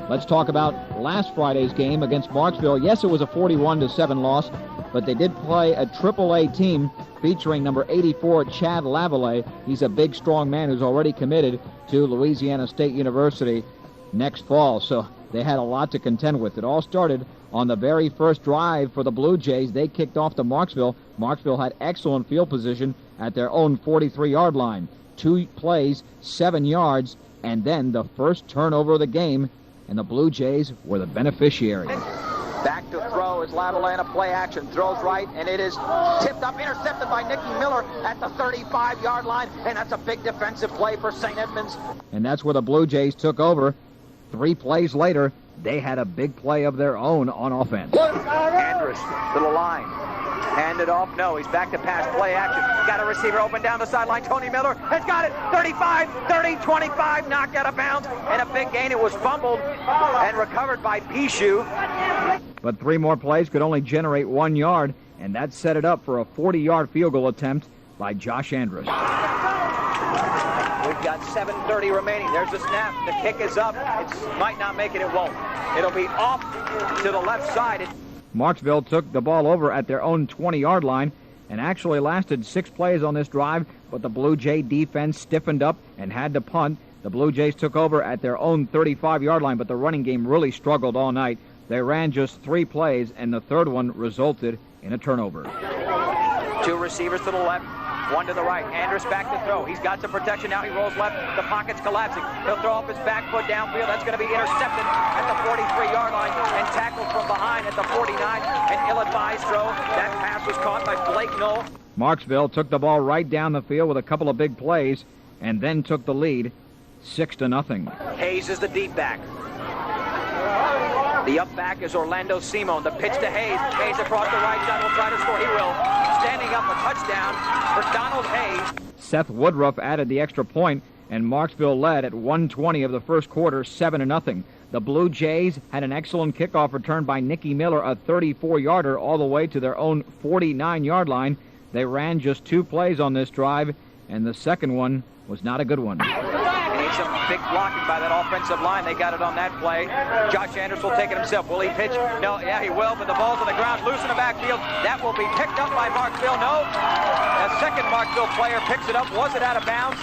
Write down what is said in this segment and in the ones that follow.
Let's talk about last Friday's game against Marksville. Yes, it was a 41-7 loss, but they did play a AAA team featuring number 84, Chad Lavallee. He's a big, strong man who's already committed to Louisiana State University next fall. So they had a lot to contend with. It all started on the very first drive for the Blue Jays. They kicked off to Marksville. Marksville had excellent field position at their own 43-yard line. 2 plays, 7 yards, and then the first turnover of the game, and the Blue Jays were the beneficiary. Back to throw is Lavallee in a play action. Throws right, and it is tipped up, intercepted by Nicky Miller at the 35-yard line, and that's a big defensive play for St. Edmunds. And that's where the Blue Jays took over. 3 plays later, they had a big play of their own on offense. Andrus to the line. Hand it off. No, he's back to pass. Play action. Got a receiver open down the sideline. Tony Miller has got it. 35, 30, 25. Knocked out of bounds. And a big gain. It was fumbled and recovered by Pichu. But 3 more plays could only generate 1 yard, and that set it up for a 40-yard field goal attempt by Josh Andrus. We've got 7:30 remaining. There's the snap. The kick is up. It might not make it. It won't. It'll be off to the left side. Marksville took the ball over at their own 20-yard line and actually lasted 6 plays on this drive, but the Blue Jay defense stiffened up and had to punt. The Blue Jays took over at their own 35-yard line, but the running game really struggled all night. They ran just 3 plays, and the third one resulted in a turnover. 2 receivers to the left, 1 to the right. Andrus back to throw. He's got some protection now. He rolls left. The pocket's collapsing. He'll throw off his back foot downfield. That's going to be intercepted at the 43-yard line and tackled from behind at the 49. An ill-advised throw. That pass was caught by Blake Knoll. Marksville took the ball right down the field with a couple of big plays and then took the lead 6-0. Hayes is the deep back. The up back is Orlando Simone. The pitch to Hayes. Hayes across the right side will try to score. He will. Standing up, a touchdown for Donald Hayes. Seth Woodruff added the extra point, and Marksville led at 1:20 of the first quarter, 7-0. The Blue Jays had an excellent kickoff return by Nicky Miller, a 34-yarder, all the way to their own 49-yard line. They ran just 2 plays on this drive, and the second one was not a good one. Some big blocking by that offensive line. They got it on that play. Josh Andrus will take it himself. Will he pitch? No, yeah, he will, but the ball's on the ground, loose in the backfield. That will be picked up by Marksville. No, a second Marksville player picks it up. Was it out of bounds?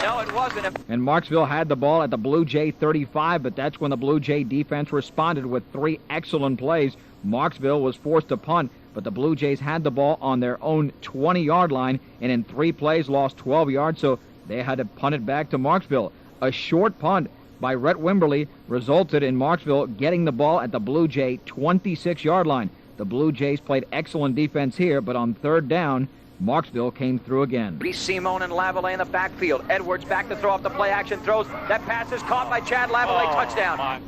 No, it wasn't. And Marksville had the ball at the Blue Jay 35, but that's when the Blue Jay defense responded with 3 excellent plays. Marksville was forced to punt, but the Blue Jays had the ball on their own 20-yard line, and in 3 plays lost 12 yards, so they had to punt it back to Marksville. A short punt by Rhett Wimberly resulted in Marksville getting the ball at the Blue Jay 26-yard line. The Blue Jays played excellent defense here, but on 3rd down, Marksville came through again. Simone and Lavallee in the backfield. Edwards back to throw off the play action throws. That pass is caught by Chad Lavallee. Touchdown.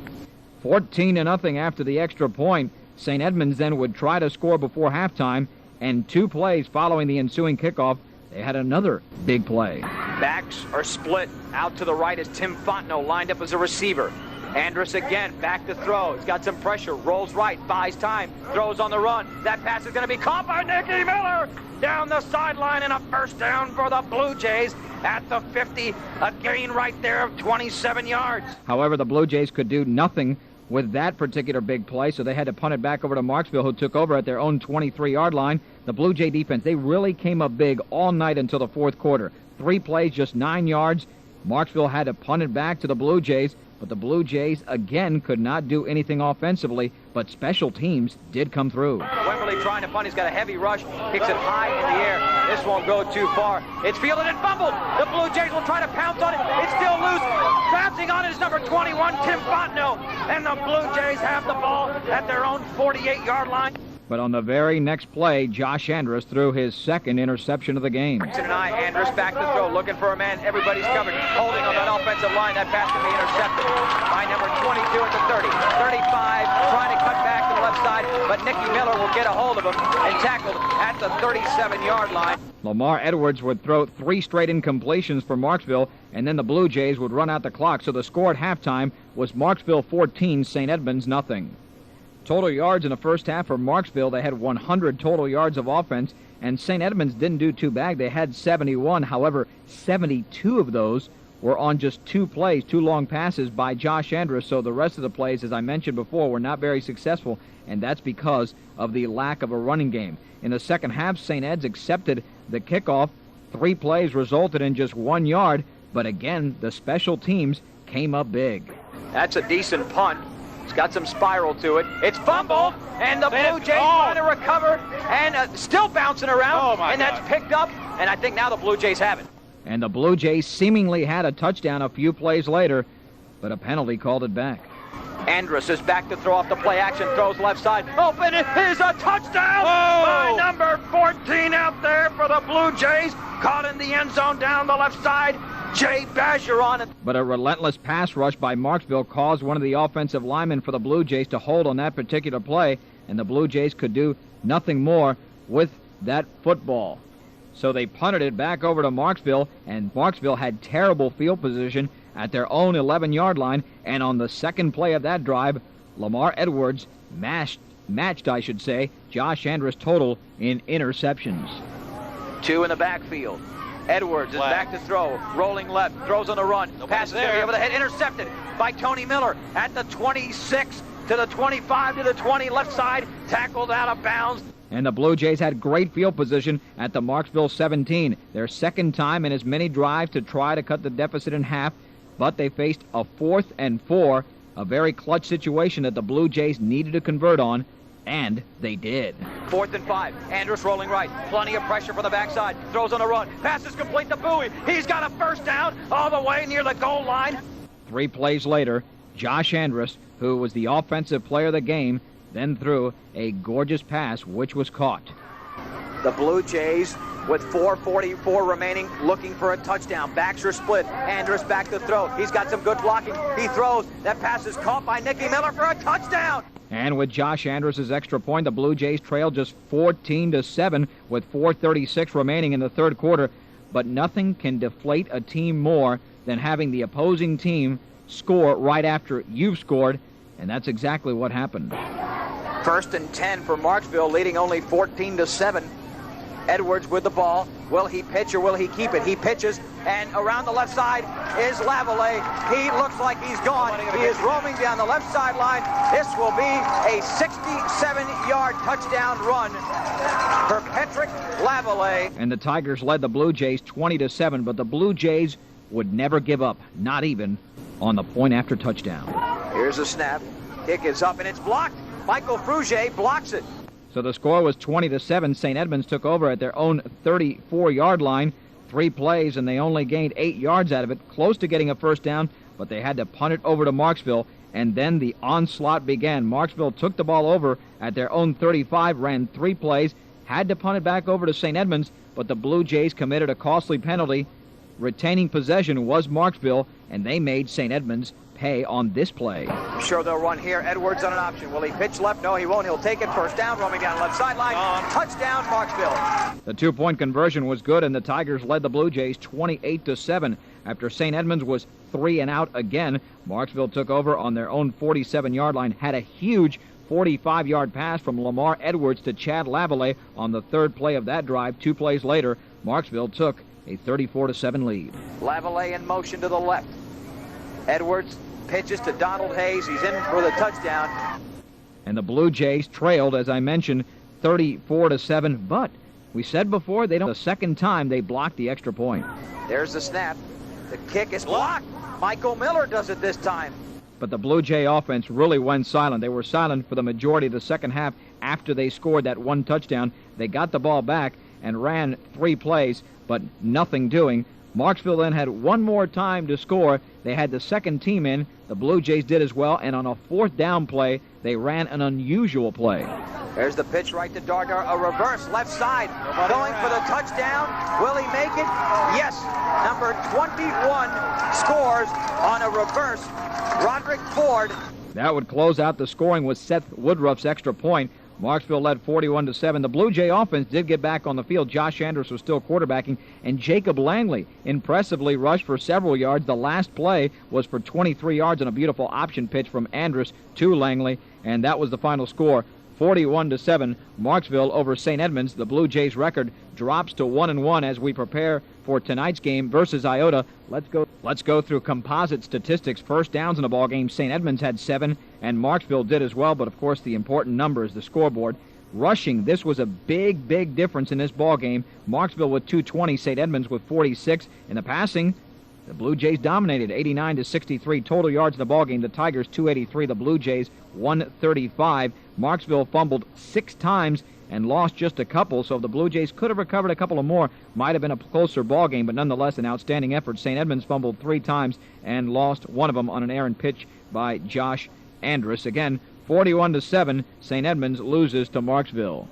14-0 after the extra point. St. Edmunds then would try to score before halftime, and 2 plays following the ensuing kickoff, they had another big play. Backs are split. Out to the right is Tim Fontenot, lined up as a receiver. Andrus again, back to throw. He's got some pressure, rolls right, buys time, throws on the run. That pass is going to be caught by Nicky Miller down the sideline, and a first down for the Blue Jays at the 50. A gain right there of 27 yards. However, the Blue Jays could do nothing with that particular big play, so they had to punt it back over to Marksville, who took over at their own 23-yard line. The Blue Jay defense, they really came up big all night until the 4th quarter. 3 plays, just 9 yards. Marksville had to punt it back to the Blue Jays, but the Blue Jays, again, could not do anything offensively, but special teams did come through. Wembley trying to punt. He's got a heavy rush, kicks it high in the air. This won't go too far. It's fielded and fumbled. The Blue Jays will try to pounce on it. It's still loose. Bouncing on it is number 21, Tim Fontenot. And the Blue Jays have the ball at their own 48-yard line. But on the very next play, Josh Andrus threw his 2nd interception of the game. Andrus back to throw, looking for a man. Everybody's covered, holding on that offensive line. That pass can be intercepted by number 22 at the 30. 35, trying to cut back to the left side, but Nicky Miller will get a hold of him and tackled at the 37-yard line. Lamar Edwards would throw 3 straight incompletions for Marksville, and then the Blue Jays would run out the clock. So the score at halftime was Marksville 14, St. Edmunds nothing. Total yards in the first half for Marksville, they had 100 total yards of offense, and St. Edmunds didn't do too bad. They had 71. However, 72 of those were on just 2 plays, 2 long passes by Josh Andrus, so the rest of the plays, as I mentioned before, were not very successful, and that's because of the lack of a running game. In the second half, St. Ed's accepted the kickoff. 3 plays resulted in just 1 yard, but again, the special teams came up big. That's a decent punt. It's got some spiral to it. It's fumbled, and the Blue Jays trying to recover, and still bouncing around, and that's picked up, and I think now the Blue Jays have it. And the Blue Jays seemingly had a touchdown a few plays later, but a penalty called it back. Andrus is back to throw off the play action, throws left side. Open, it is a touchdown by number 14 out there for the Blue Jays. Caught in the end zone down the left side. Jay Bergeron. But a relentless pass rush by Marksville caused one of the offensive linemen for the Blue Jays to hold on that particular play, and the Blue Jays could do nothing more with that football. So they punted it back over to Marksville, and Marksville had terrible field position at their own 11-yard line, and on the second play of that drive, Lamar Edwards matched, Josh Andrus' total in interceptions. 2 in the backfield. Edwards is back to throw, rolling left, throws on the run, passes there over the head, intercepted by Tony Miller at the 26 to the 25 to the 20, left side, tackled out of bounds. And the Blue Jays had great field position at the Marksville 17, their second time in as many drives to try to cut the deficit in half, but they faced a 4th and 4, a very clutch situation that the Blue Jays needed to convert on, and they did. 4th and 5, Andrus rolling right, plenty of pressure for the backside, throws on the run, passes complete to Bowie, he's got a first down all the way near the goal line. 3 plays later, Josh Andrus, who was the offensive player of the game, then threw a gorgeous pass, which was caught. The Blue Jays, with 4:44 remaining, looking for a touchdown. Backs are split. Andrus back to throw. He's got some good blocking. He throws. That pass is caught by Nicky Miller for a touchdown. And with Josh Andrus' extra point, the Blue Jays trailed just 14-7 with 4:36 remaining in the third quarter. But nothing can deflate a team more than having the opposing team score right after you've scored, and that's exactly what happened. 1st and 10 for Marksville, leading only 14-7. Edwards with the ball. Will he pitch or will he keep it? He pitches, and around the left side is Lavallee. He looks like he's gone. He is roaming down the left sideline. This will be a 67-yard touchdown run for Patrick Lavallee. And the Tigers led the Blue Jays 20-7, but the Blue Jays would never give up, not even on the point after touchdown. Here's a snap. Kick is up, and it's blocked. Michael Frugier blocks it. So the score was 20-7. St. Edmunds took over at their own 34-yard line. 3 plays, and they only gained 8 yards out of it, close to getting a first down, but they had to punt it over to Marksville, and then the onslaught began. Marksville took the ball over at their own 35, ran 3 plays, had to punt it back over to St. Edmunds, but the Blue Jays committed a costly penalty. Retaining possession was Marksville, and they made St. Edmunds pay on this play. I'm sure they'll run here. Edwards on an option. Will he pitch left? No, he won't. He'll take it. First down, roaming down left sideline. Touchdown, Marksville. The 2-point conversion was good, and the Tigers led the Blue Jays 28-7. After St. Edmunds was 3 and out again, Marksville took over on their own 47-yard line, had a huge 45-yard pass from Lamar Edwards to Chad Lavallee on the 3rd play of that drive. 2 plays later, Marksville took a 34-7 lead. Lavallee in motion to the left. Edwards pitches to Donald Hayes. He's in for the touchdown. And the Blue Jays trailed, as I mentioned, 34-7. But we said before, the second time they blocked the extra point. There's the snap. The kick is blocked. Michael Miller does it this time. But the Blue Jay offense really went silent. They were silent for the majority of the second half after they scored that 1 touchdown. They got the ball back and ran 3 plays, but nothing doing. Marksville then had 1 more time to score. They had the second team in. The Blue Jays did as well, and on a 4th down play, they ran an unusual play. There's the pitch right to Dardar, a reverse left side, going for the touchdown. Will he make it? Yes. Number 21 scores on a reverse. Roderick Ford. That would close out the scoring with Seth Woodruff's extra point. Marksville led 41-7. The Blue Jay offense did get back on the field. Josh Andrus was still quarterbacking, and Jacob Langley impressively rushed for several yards. The last play was for 23 yards on a beautiful option pitch from Andrus to Langley, and that was the final score. 41-7, Marksville over St. Edmunds. The Blue Jays record drops to 1-1 as we prepare for for tonight's game versus Iota. Let's go through composite statistics. First downs in the ball game. St. Edmunds had 7, and Marksville did as well. But of course, the important number is the scoreboard. Rushing, this was a big difference in this ball game. Marksville with 220, St. Edmunds with 46. In the passing, the Blue Jays dominated, 89-63 total yards in the ball game. The Tigers 283, the Blue Jays 135. Marksville fumbled 6 times and lost just a couple, so if the Blue Jays could have recovered a couple of more, might have been a closer ball game, but nonetheless an outstanding effort. St. Edmunds fumbled 3 times and lost one of them on an errant pitch by Josh Andrus. Again, 41-7, St. Edmunds loses to Marksville.